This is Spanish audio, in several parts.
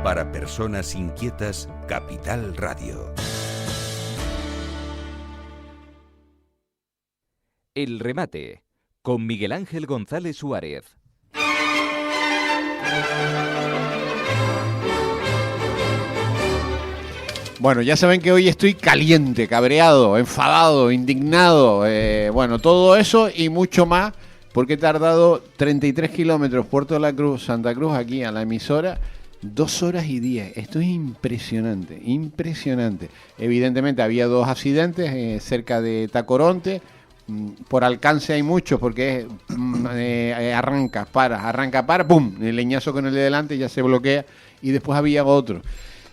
Para personas inquietas, Capital Radio. El remate, con Miguel Ángel González Suárez. Bueno, ya saben que hoy estoy caliente, cabreado, enfadado, indignado, bueno, todo eso y mucho más, porque he tardado 33 kilómetros, Puerto de la Cruz, Santa Cruz, aquí a la emisora, 2 horas y 10. Esto es impresionante, impresionante. Evidentemente había 2 accidentes cerca de Tacoronte. Por alcance hay muchos, porque arranca, para, ¡pum! El leñazo con el de delante ya se bloquea y después había otro.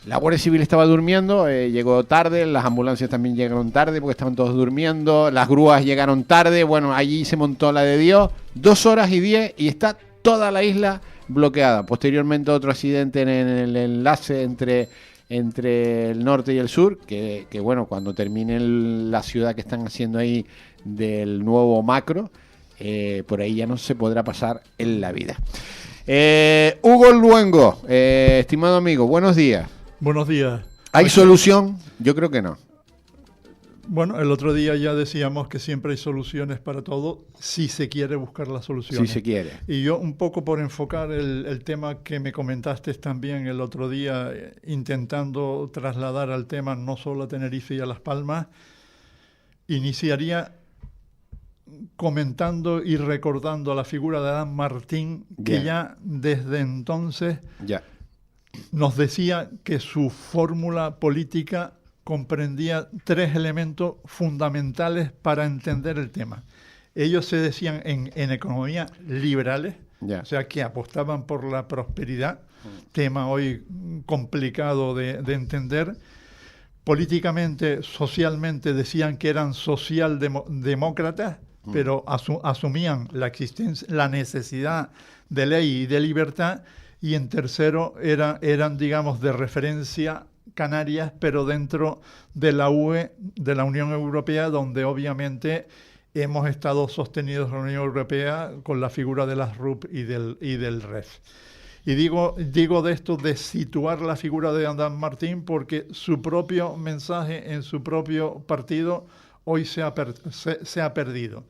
La Guardia Civil estaba durmiendo, llegó tarde, las ambulancias también llegaron tarde porque estaban todos durmiendo, las grúas llegaron tarde, bueno, allí se montó la de Dios, 2 horas y 10 y está toda la isla bloqueada. Posteriormente otro accidente en el enlace entre el norte y el sur, que bueno, cuando termine la ciudad que están haciendo ahí del nuevo macro, por ahí ya no se podrá pasar en la vida. Hugo Luengo, estimado amigo, buenos días. Buenos días. ¿Hay solución? Yo creo que no. Bueno, el otro día ya decíamos que siempre hay soluciones para todo si se quiere buscar las soluciones. Si se quiere. Y yo un poco por enfocar el tema que me comentaste también el otro día, intentando trasladar al tema no solo a Tenerife y a Las Palmas, iniciaría comentando y recordando la figura de Adán Martín, que ya desde entonces nos decía que su fórmula política comprendía 3 elementos fundamentales para entender el tema. Ellos se decían en economía liberales, o sea, que apostaban por la prosperidad, tema hoy complicado de entender. Políticamente, socialmente, decían que eran socialdemócratas, pero asumían la necesidad de ley y de libertad. Y en tercero eran, digamos, de referencia Canarias, pero dentro de la UE, de la Unión Europea, donde obviamente hemos estado sostenidos en la Unión Europea con la figura de las RUP y del REF. Y digo de esto, de situar la figura de Adán Martín, porque su propio mensaje en su propio partido hoy se ha perdido.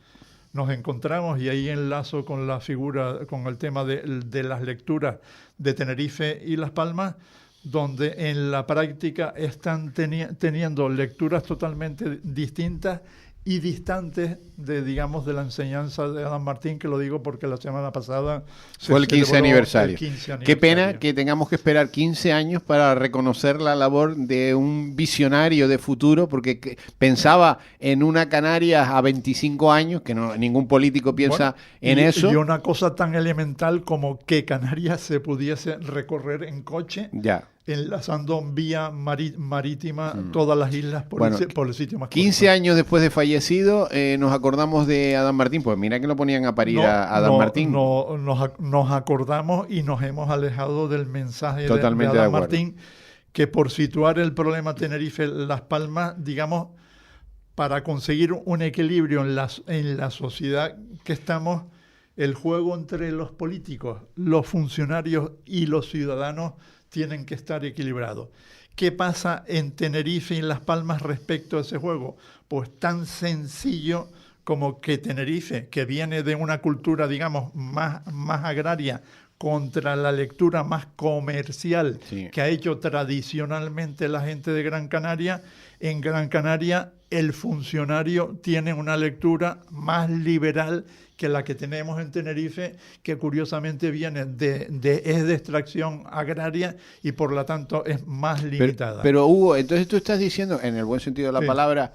Nos encontramos, y ahí enlazo con la figura, con el tema de las lecturas de Tenerife y Las Palmas, donde en la práctica están teniendo lecturas totalmente distintas y distantes de la enseñanza de Adán Martín, que lo digo porque la semana pasada fue el 15 aniversario. Qué pena que tengamos que esperar 15 años para reconocer la labor de un visionario de futuro, porque pensaba en una Canarias a 25 años, que ningún político piensa en eso. Y una cosa tan elemental como que Canarias se pudiese recorrer en coche, enlazando vía marítima todas las islas por el sitio más 15 años después de fallecido, nos acordamos de Adán Martín. Pues mira que lo ponían a parir a Adán Martín. Nos acordamos y nos hemos alejado del mensaje de Adán Martín, que por situar el problema Tenerife-Las Palmas, digamos, para conseguir un equilibrio en la sociedad que estamos, el juego entre los políticos, los funcionarios y los ciudadanos tienen que estar equilibrados. ¿Qué pasa en Tenerife y en Las Palmas respecto a ese juego? Pues tan sencillo como que Tenerife, que viene de una cultura, digamos, más agraria, contra la lectura más comercial que ha hecho tradicionalmente la gente de Gran Canaria, en Gran Canaria el funcionario tiene una lectura más liberal que la que tenemos en Tenerife, que curiosamente viene es de extracción agraria y por lo tanto es más limitada. Pero Hugo, entonces tú estás diciendo, en el buen sentido de la palabra,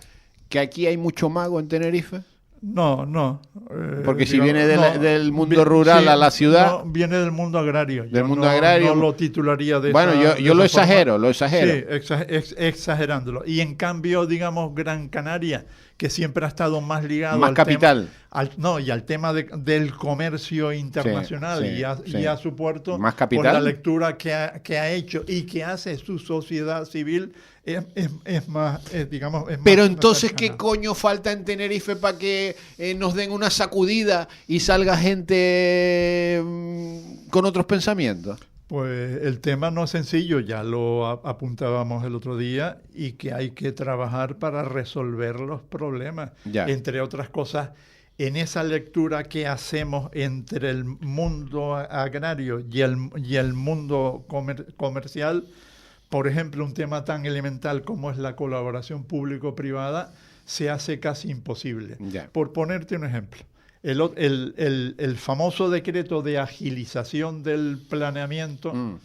que aquí hay mucho mago en Tenerife. No. Porque si viene del mundo rural a la ciudad... No, viene del mundo agrario. Del mundo agrario. No lo titularía de bueno, esa yo lo exagero, forma. lo exagero. Sí, exagerándolo. Y en cambio, digamos, Gran Canaria, que siempre ha estado más ligado más al capital. Y al tema del comercio internacional y a su puerto, más capital. Por la lectura que ha hecho y que hace su sociedad civil, es más, digamos... Es pero más entonces, cercana. ¿qué coño falta en Tenerife para que nos den una sacudida y salga gente con otros pensamientos? Pues el tema no es sencillo, ya lo apuntábamos el otro día, y que hay que trabajar para resolver los problemas. Ya. Entre otras cosas, en esa lectura que hacemos entre el mundo agrario y el mundo comercial, por ejemplo, un tema tan elemental como es la colaboración público-privada se hace casi imposible. Ya. Por ponerte un ejemplo. El famoso decreto de agilización del planeamiento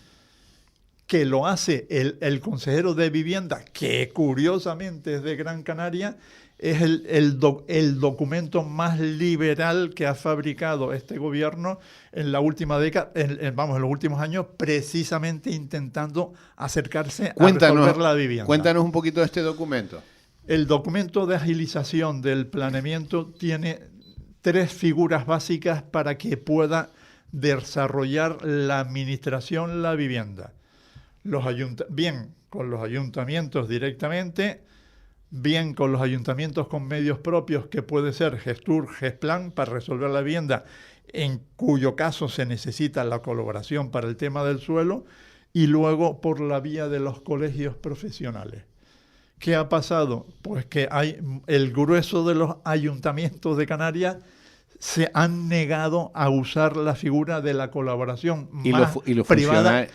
que lo hace el consejero de Vivienda, que curiosamente es de Gran Canaria, es el documento más liberal que ha fabricado este gobierno en la última década, en los últimos años, precisamente intentando acercarse a resolver la vivienda. Cuéntanos un poquito de este documento. El documento de agilización del planeamiento tiene 3 figuras básicas para que pueda desarrollar la administración la vivienda. Bien con los ayuntamientos directamente, bien con los ayuntamientos con medios propios, que puede ser Gestur, Gesplan, para resolver la vivienda, en cuyo caso se necesita la colaboración para el tema del suelo, y luego por la vía de los colegios profesionales. ¿Qué ha pasado? Pues que el grueso de los ayuntamientos de Canarias se han negado a usar la figura de la colaboración privada,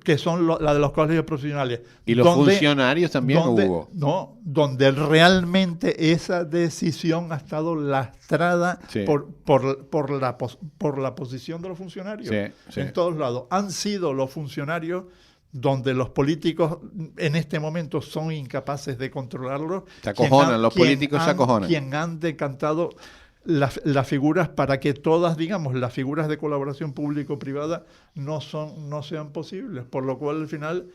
que son la de los colegios profesionales. ¿Y los funcionarios también, Hugo? No, donde realmente esa decisión ha estado lastrada por la posición de los funcionarios. Sí. En todos lados. Han sido los funcionarios donde los políticos en este momento son incapaces de controlarlo. Se acojonan, los políticos se acojonan. Quien han decantado las figuras para que todas, digamos, las figuras de colaboración público-privada no sean posibles, por lo cual al final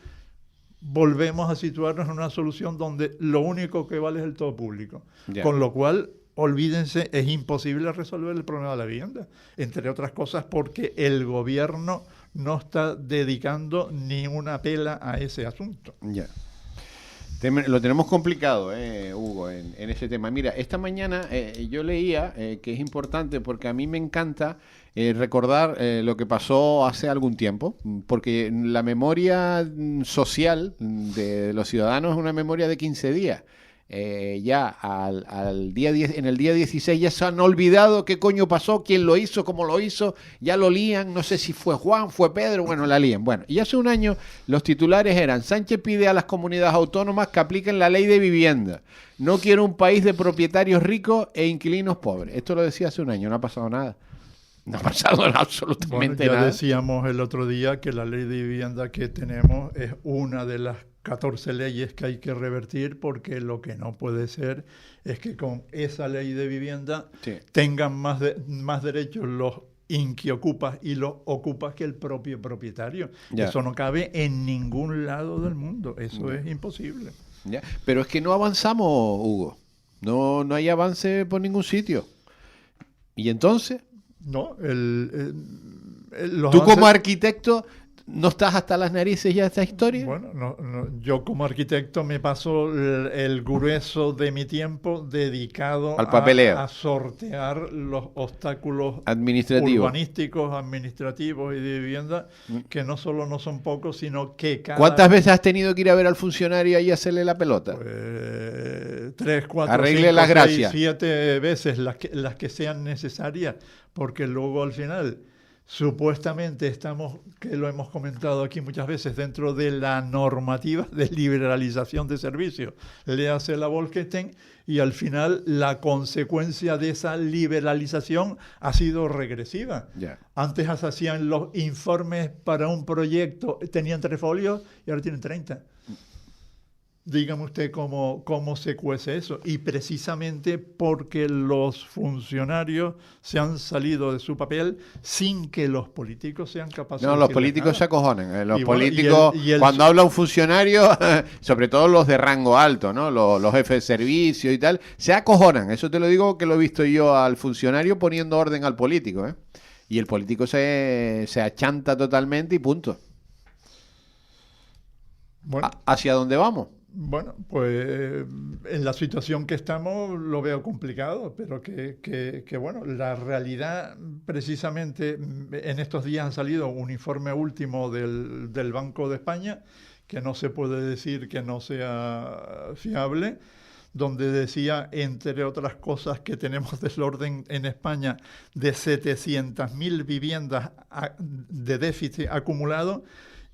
volvemos a situarnos en una solución donde lo único que vale es el todo público. Yeah. Con lo cual, olvídense, es imposible resolver el problema de la vivienda, entre otras cosas porque el gobierno no está dedicando ni una pela a ese asunto. Ya. Yeah. Lo tenemos complicado, Hugo, en ese tema. Mira, esta mañana yo leía que es importante porque a mí me encanta recordar lo que pasó hace algún tiempo, porque la memoria social de los ciudadanos es una memoria de 15 días. Ya al día 10, en el día 16 ya se han olvidado qué coño pasó, quién lo hizo, cómo lo hizo, ya lo lían, no sé si fue Juan, fue Pedro, bueno, la lían. Bueno, y hace un año los titulares eran: Sánchez pide a las comunidades autónomas que apliquen la ley de vivienda. No quiero un país de propietarios ricos e inquilinos pobres. Esto lo decía hace un año, no ha pasado nada. No ha pasado absolutamente nada. Ya decíamos el otro día que la ley de vivienda que tenemos es una de las 14 leyes que hay que revertir, porque lo que no puede ser es que con esa ley de vivienda tengan más derechos los inquiocupas y los ocupas que el propio propietario. Ya. Eso no cabe en ningún lado del mundo. Eso es imposible. Ya. Pero es que no avanzamos, Hugo. No hay avance por ningún sitio. ¿Y entonces? No, tú como arquitecto ¿no estás hasta las narices ya de esta historia? Bueno, yo como arquitecto me paso el grueso de mi tiempo dedicado al papeleo, a sortear los obstáculos urbanísticos, administrativos y de vivienda, que no solo no son pocos, sino que ¿Cuántas veces has tenido que ir a ver al funcionario y hacerle la pelota? Pues, 3, 4, Arregle 5, las 6, gracias. 7 veces las que sean necesarias, porque luego al final supuestamente estamos, que lo hemos comentado aquí muchas veces, dentro de la normativa de liberalización de servicios. Le hace la Bolkestein y al final la consecuencia de esa liberalización ha sido regresiva. Yeah. Antes hacían los informes para un proyecto, tenían 3 folios y ahora tienen 30. Dígame usted cómo se cuece eso. Y precisamente porque los funcionarios se han salido de su papel sin que los políticos sean capaces de los políticos nada. Se acojonan. Los políticos, cuando habla un funcionario, sobre todo los de rango alto, ¿no? Los jefes de servicio y tal, se acojonan. Eso te lo digo que lo he visto yo al funcionario poniendo orden al político, ¿eh? Y el político se achanta totalmente y punto. Bueno. ¿Hacia dónde vamos? Bueno, pues en la situación que estamos lo veo complicado, pero que bueno, la realidad precisamente en estos días ha salido un informe último del Banco de España, que no se puede decir que no sea fiable, donde decía, entre otras cosas, que tenemos desorden en España de 700.000 viviendas de déficit acumulado.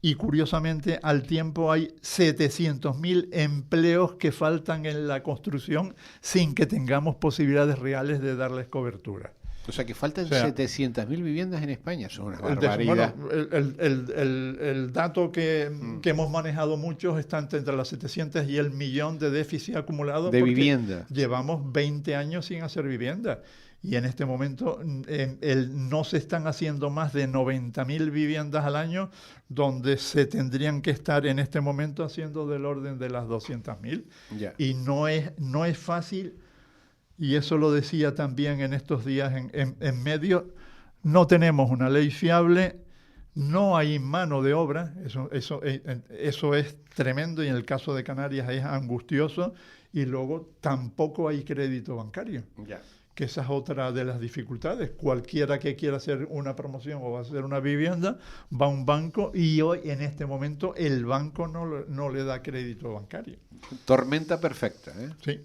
Y curiosamente, al tiempo hay 700.000 empleos que faltan en la construcción sin que tengamos posibilidades reales de darles cobertura. O sea, que faltan 700.000 viviendas en España. Eso es una barbaridad. Bueno, el dato que hemos manejado muchos está entre las 700 y el millón de déficit acumulado. De vivienda. Llevamos 20 años sin hacer vivienda. Y en este momento no se están haciendo más de 90.000 viviendas al año, donde se tendrían que estar en este momento haciendo del orden de las 200.000. Yeah. Y no es fácil, y eso lo decía también en estos días en medios, no tenemos una ley fiable, no hay mano de obra, eso es tremendo, y en el caso de Canarias es angustioso, y luego tampoco hay crédito bancario. Yeah. Que esa es otra de las dificultades. Cualquiera que quiera hacer una promoción o va a hacer una vivienda, va a un banco, y hoy, en este momento, el banco no le da crédito bancario. Tormenta perfecta, ¿eh? Sí.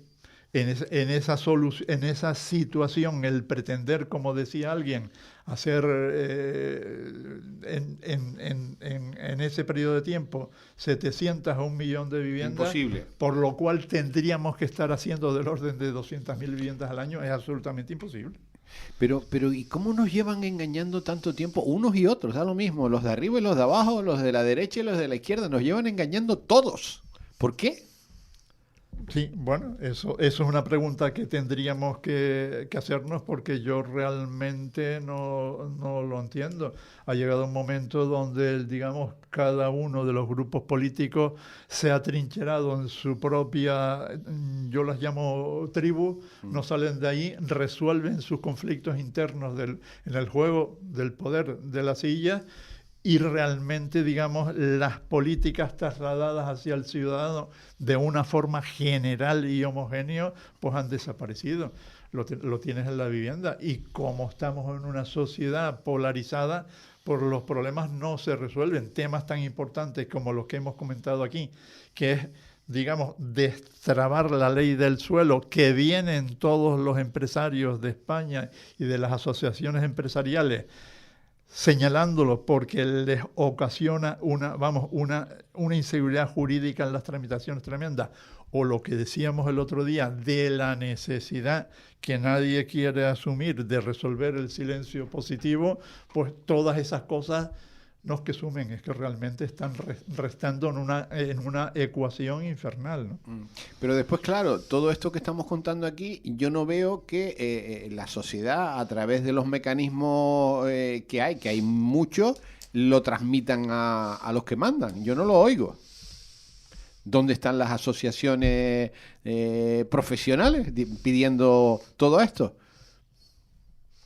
En esa situación, el pretender, como decía alguien, hacer en ese periodo de tiempo 700 a 1 millón de viviendas, imposible. Por lo cual tendríamos que estar haciendo del orden de 200.000 viviendas al año, es absolutamente imposible. Pero ¿y cómo nos llevan engañando tanto tiempo unos y otros? Da lo mismo, los de arriba y los de abajo, los de la derecha y los de la izquierda, nos llevan engañando todos. ¿Por qué? Sí, bueno, eso es una pregunta que tendríamos que hacernos, porque yo realmente no lo entiendo. Ha llegado un momento donde, digamos, cada uno de los grupos políticos se ha trincherado en su propia, yo las llamo tribu, no salen de ahí, resuelven sus conflictos internos en el juego del poder de la silla, y realmente, digamos, las políticas trasladadas hacia el ciudadano de una forma general y homogénea, pues han desaparecido. Lo tienes en la vivienda. Y como estamos en una sociedad polarizada, pues los problemas no se resuelven. Temas tan importantes como los que hemos comentado aquí, que es, digamos, destrabar la ley del suelo, que vienen todos los empresarios de España y de las asociaciones empresariales señalándolo, porque les ocasiona una inseguridad jurídica en las tramitaciones tremenda, o lo que decíamos el otro día de la necesidad que nadie quiere asumir de resolver el silencio positivo, pues todas esas cosas no es que sumen, es que realmente están restando en una ecuación infernal, ¿no? Pero después, claro, todo esto que estamos contando aquí, yo no veo que la sociedad, a través de los mecanismos que hay muchos, lo transmitan a los que mandan. Yo no lo oigo. ¿Dónde están las asociaciones profesionales pidiendo todo esto?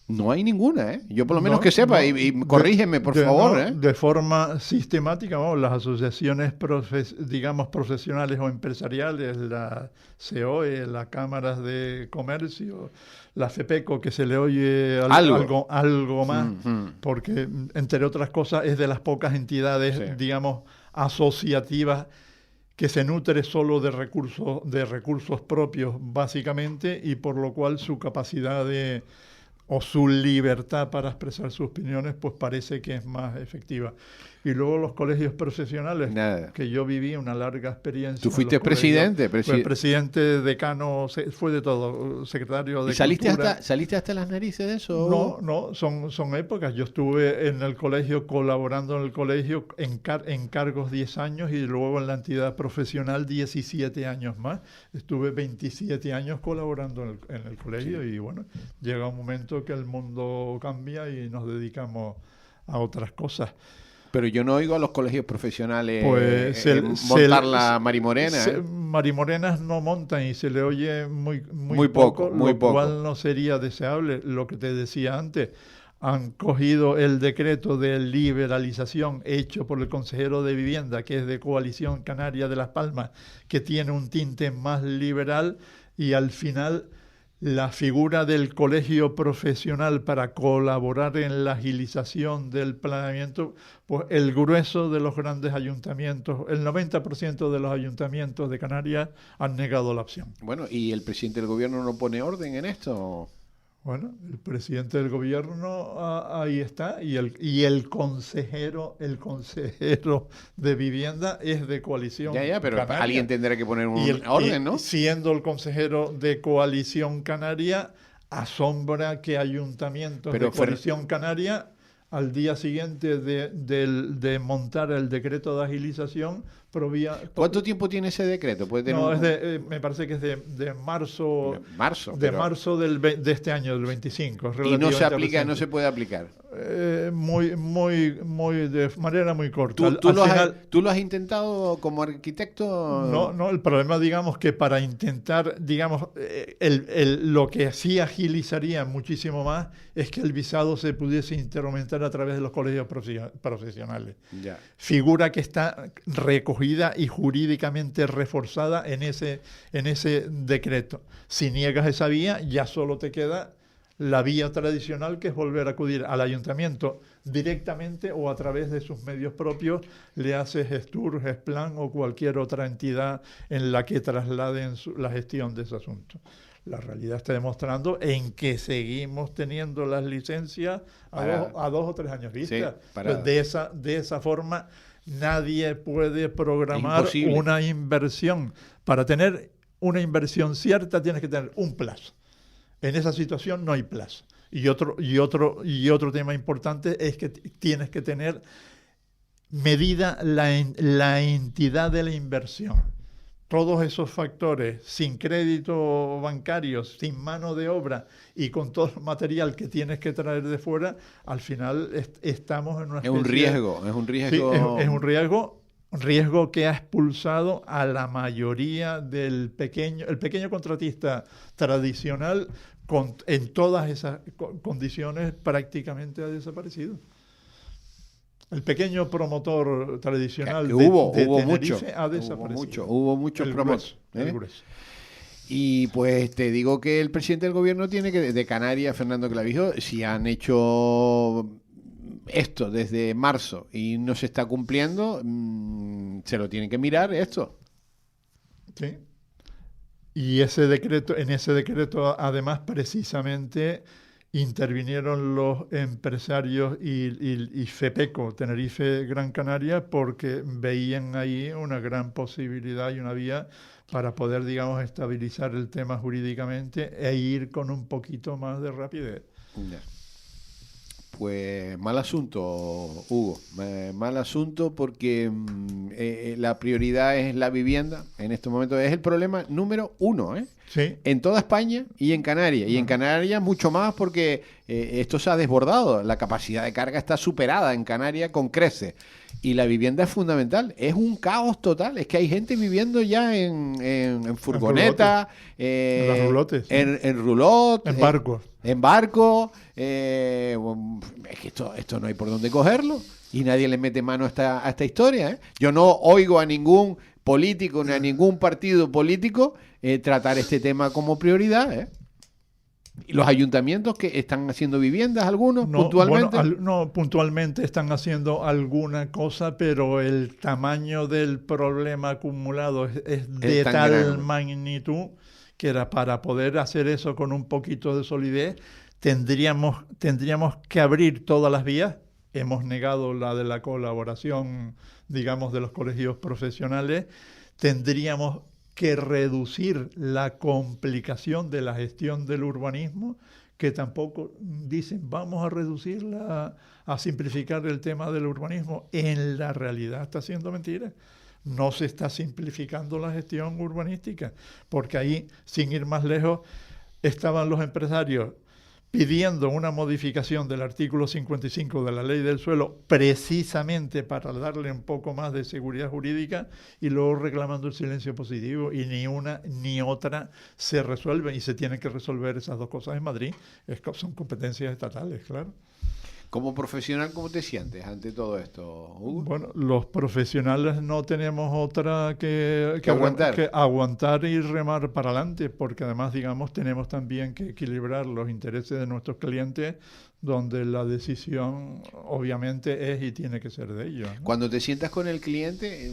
No hay ninguna, ¿eh? Yo por lo menos que sepa, y corrígeme, por favor. ¿eh? De forma sistemática, las asociaciones, profesionales o empresariales, la COE, las cámaras de comercio, la FEPECO, que se le oye algo más, porque, entre otras cosas, es de las pocas entidades, digamos, asociativas que se nutre solo de recursos propios, básicamente, y por lo cual su capacidad o su libertad para expresar sus opiniones, pues parece que es más efectiva. Y luego los colegios profesionales, que yo viví una larga experiencia. ¿Tú fuiste presidente? Fue presidente, decano, fue de todo, secretario de ¿Y saliste cultura. ¿Saliste hasta las narices de eso? No, son épocas. Yo estuve en el colegio, colaborando en el colegio, en cargos 10 años, y luego en la entidad profesional 17 años más. Estuve 27 años colaborando en el colegio, y bueno, llega un momento que el mundo cambia y nos dedicamos a otras cosas. Pero yo no oigo a los colegios profesionales montar la Marimorena. Marimorenas no montan, y se le oye muy poco, lo cual no sería deseable. Lo que te decía antes, han cogido el decreto de liberalización hecho por el consejero de Vivienda, que es de Coalición Canaria de Las Palmas, que tiene un tinte más liberal, y al final la figura del colegio profesional para colaborar en la agilización del planeamiento, pues el grueso de los grandes ayuntamientos, el 90% de los ayuntamientos de Canarias han negado la opción. Bueno, ¿y el presidente del gobierno no pone orden en esto? Bueno, el presidente del gobierno ahí está, y el consejero de Vivienda es de Coalición Ya, pero Canaria. Alguien tendrá que poner un orden, ¿no? Siendo el consejero de Coalición Canaria, asombra que ayuntamientos de Coalición Canaria, al día siguiente de montar el decreto de agilización, ¿Cuánto tiempo tiene ese decreto? Me parece que es de marzo. Marzo de este año, del 25. Y no se aplica, no se puede aplicar. De manera muy corta. ¿Tú lo has intentado como arquitecto? No, el problema, digamos, que para intentar, digamos, lo que sí agilizaría muchísimo más es que el visado se pudiese instrumentar a través de los colegios profesionales. Ya. Figura que está recogida y jurídicamente reforzada en ese decreto. Si niegas esa vía, ya solo te queda la vía tradicional, que es volver a acudir al ayuntamiento directamente o a través de sus medios propios, le hace Gestur, Gesplan o cualquier otra entidad en la que trasladen la gestión de ese asunto. La realidad está demostrando en que seguimos teniendo las licencias a 2 o 3 años vista. Sí, de esa forma nadie puede programar una inversión. Para tener una inversión cierta tienes que tener un plazo. En esa situación no hay plazo. Y otro tema importante es que tienes que tener medida la entidad de la inversión. Todos esos factores, sin crédito bancario, sin mano de obra y con todo el material que tienes que traer de fuera, al final estamos en una especie es un riesgo. Sí, es un riesgo que ha expulsado a la mayoría del pequeño contratista tradicional, en todas esas condiciones prácticamente ha desaparecido. El pequeño promotor tradicional de Tenerife ha desaparecido. Hubo muchos promotores. Y pues te digo que el presidente del gobierno de Canarias, Fernando Clavijo, si han hecho esto desde marzo y no se está cumpliendo, se lo tienen que mirar esto. Sí. Y en ese decreto, además, precisamente intervinieron los empresarios y FEPECO, Tenerife Gran Canaria, porque veían ahí una gran posibilidad y una vía para poder, digamos, estabilizar el tema jurídicamente e ir con un poquito más de rapidez. Ya. Pues mal asunto, Hugo, mal asunto, porque la prioridad es la vivienda en estos momentos. Es el problema número 1, Sí. En toda España y en Canarias. Y en Canarias mucho más, porque esto se ha desbordado. La capacidad de carga está superada en Canarias con creces. Y la vivienda es fundamental. Es un caos total. Es que hay gente viviendo ya en furgoneta, en roulotes, en roulotte, en barcos. En barco. Es que esto no hay por dónde cogerlo. Y nadie le mete mano a esta historia. Yo no oigo a ningún político ni a ningún partido político tratar este tema como prioridad. ¿Y los ayuntamientos que están haciendo viviendas, algunos, puntualmente? Bueno, puntualmente están haciendo alguna cosa, pero el tamaño del problema acumulado es de tal magnitud que era para poder hacer eso con un poquito de solidez, tendríamos que abrir todas las vías. Hemos negado la de la colaboración, digamos, de los colegios profesionales. Tendríamos que reducir la complicación de la gestión del urbanismo, que tampoco dicen vamos a reducirla, a simplificar el tema del urbanismo. En la realidad está siendo mentira. No se está simplificando la gestión urbanística, porque ahí, sin ir más lejos, estaban los empresarios pidiendo una modificación del artículo 55 de la Ley del Suelo precisamente para darle un poco más de seguridad jurídica y luego reclamando el silencio positivo, y ni una ni otra se resuelven, y se tienen que resolver esas dos cosas en Madrid. Son competencias estatales, claro. Como profesional, ¿cómo te sientes ante todo esto, Hugo? Bueno, los profesionales no tenemos otra que aguantar y remar para adelante, porque además, digamos, tenemos también que equilibrar los intereses de nuestros clientes, donde la decisión obviamente es y tiene que ser de ellos, ¿no? Cuando te sientas con el cliente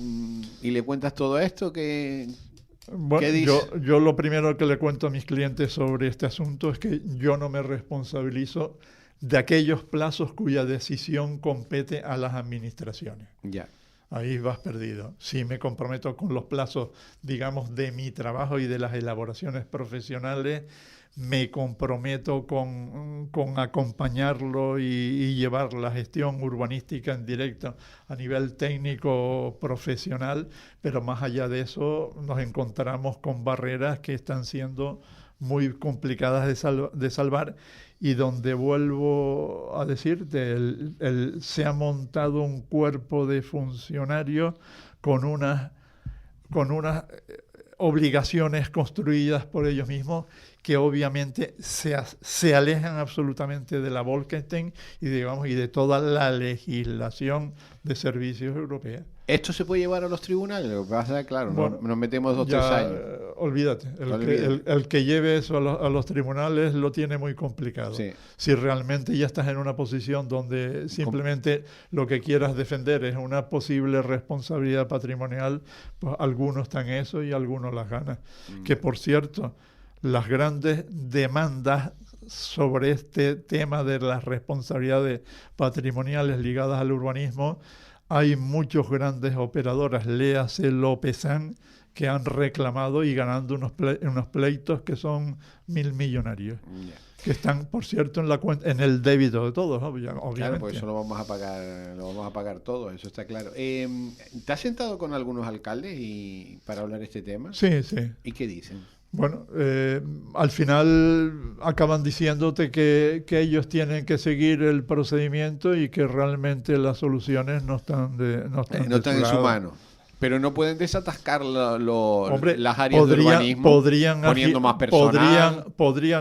y le cuentas todo esto, bueno, ¿qué dice? yo lo primero que le cuento a mis clientes sobre este asunto es que yo no me responsabilizo de aquellos plazos cuya decisión compete a las administraciones. Ya. Ahí vas perdido. Si me comprometo con los plazos, digamos, de mi trabajo y de las elaboraciones profesionales, me comprometo con acompañarlo y llevar la gestión urbanística en directo a nivel técnico profesional, pero más allá de eso nos encontramos con barreras que están siendo muy complicadas de salvar, y donde, vuelvo a decirte, se ha montado un cuerpo de funcionarios con unas obligaciones construidas por ellos mismos que obviamente se alejan absolutamente de la Bolkestein y de toda la legislación de servicios europea. ¿Esto se puede llevar a los tribunales? Lo que pasa es, claro, bueno, nos metemos 2 o 3 años. Olvídate. El que lleve eso a los tribunales lo tiene muy complicado. Sí. Si realmente ya estás en una posición donde simplemente lo que quieras defender es una posible responsabilidad patrimonial, pues algunos están en eso y algunos las ganan. Que, por cierto, las grandes demandas sobre este tema de las responsabilidades patrimoniales ligadas al urbanismo, hay muchos grandes operadoras, léase Lopezán, que han reclamado y ganando unos pleitos que son millonarios. Yeah. Que están, por cierto, en el débito de todos, obviamente. Claro, pues eso lo vamos a pagar todo, eso está claro. ¿Te has sentado con algunos alcaldes para hablar de este tema? Sí, sí. ¿Y qué dicen? Bueno, al final acaban diciéndote que ellos tienen que seguir el procedimiento y que realmente las soluciones no están en su mano. Pero no pueden desatascar las áreas de urbanismo poniendo más personal.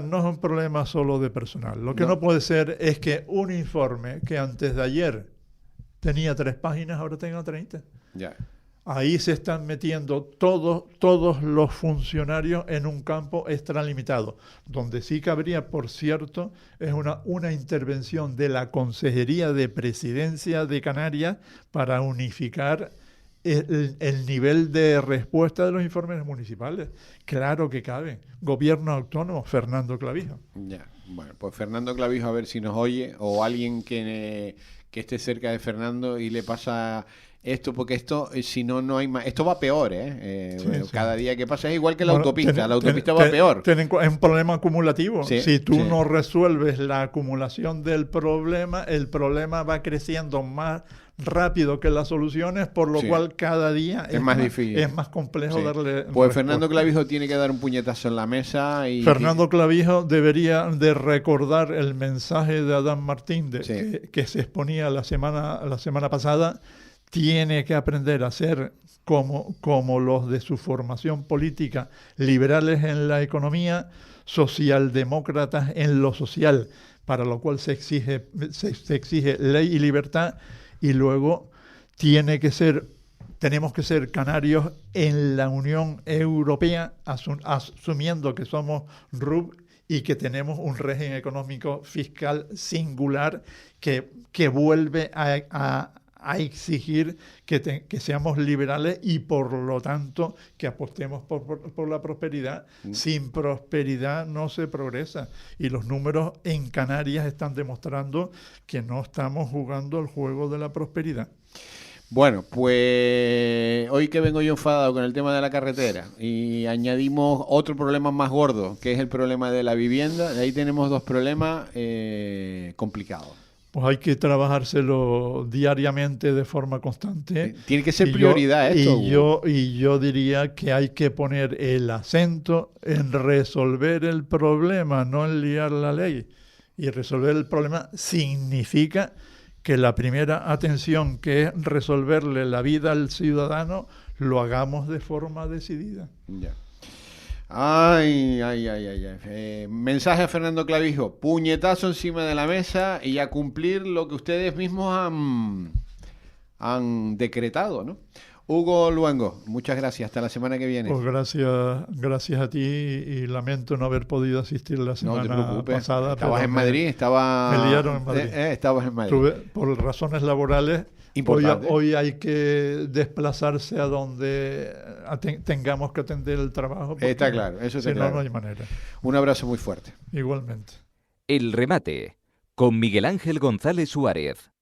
No es un problema solo de personal. Lo que no puede ser es que un informe que antes de ayer tenía 3 páginas, ahora tenga 30. Ya. Ahí se están metiendo todos los funcionarios en un campo extralimitado. Donde sí cabría, por cierto, es una intervención de la Consejería de Presidencia de Canarias para unificar el nivel de respuesta de los informes municipales. Claro que cabe. Gobierno autónomo, Fernando Clavijo. Ya, bueno, pues Fernando Clavijo, a ver si nos oye, o alguien que esté cerca de Fernando y le pasa esto, porque esto, si no hay más, esto va peor, sí. Cada día que pasa es igual que la autopista, la autopista va peor. Es un problema acumulativo. Sí, si tú no resuelves la acumulación del problema, el problema va creciendo más rápido que las soluciones, por lo cual cada día es más difícil. Es más complejo darle pues respuesta. Fernando Clavijo tiene que dar un puñetazo en la mesa. Fernando Clavijo debería de recordar el mensaje de Adán Martín que se exponía la semana pasada. Tiene que aprender a ser como los de su formación política, liberales en la economía, socialdemócratas en lo social, para lo cual se exige ley y libertad, y luego tenemos que ser canarios en la Unión Europea, asumiendo que somos RUB y que tenemos un régimen económico fiscal singular que vuelve a exigir que seamos liberales y, por lo tanto, que apostemos por la prosperidad. Sin prosperidad no se progresa. Y los números en Canarias están demostrando que no estamos jugando el juego de la prosperidad. Bueno, pues hoy que vengo yo enfadado con el tema de la carretera y añadimos otro problema más gordo, que es el problema de la vivienda, de ahí tenemos 2 problemas complicados. Pues hay que trabajárselo diariamente de forma constante. Tiene que ser prioridad esto. Y yo diría que hay que poner el acento en resolver el problema, no en liar la ley. Y resolver el problema significa que la primera atención, que es resolverle la vida al ciudadano, lo hagamos de forma decidida. Ya. Ay. Mensaje a Fernando Clavijo. Puñetazo encima de la mesa y a cumplir lo que ustedes mismos han decretado, ¿no? Hugo Luengo, muchas gracias. Hasta la semana que viene. Pues gracias a ti y lamento no haber podido asistir la semana pasada. Estabas en Madrid, me liaron en Madrid. Estabas en Madrid. Por razones laborales, hoy hay que desplazarse a donde tengamos que atender el trabajo. Está claro, eso está claro. Si no, no hay manera. Un abrazo muy fuerte. Igualmente. El remate con Miguel Ángel González Suárez.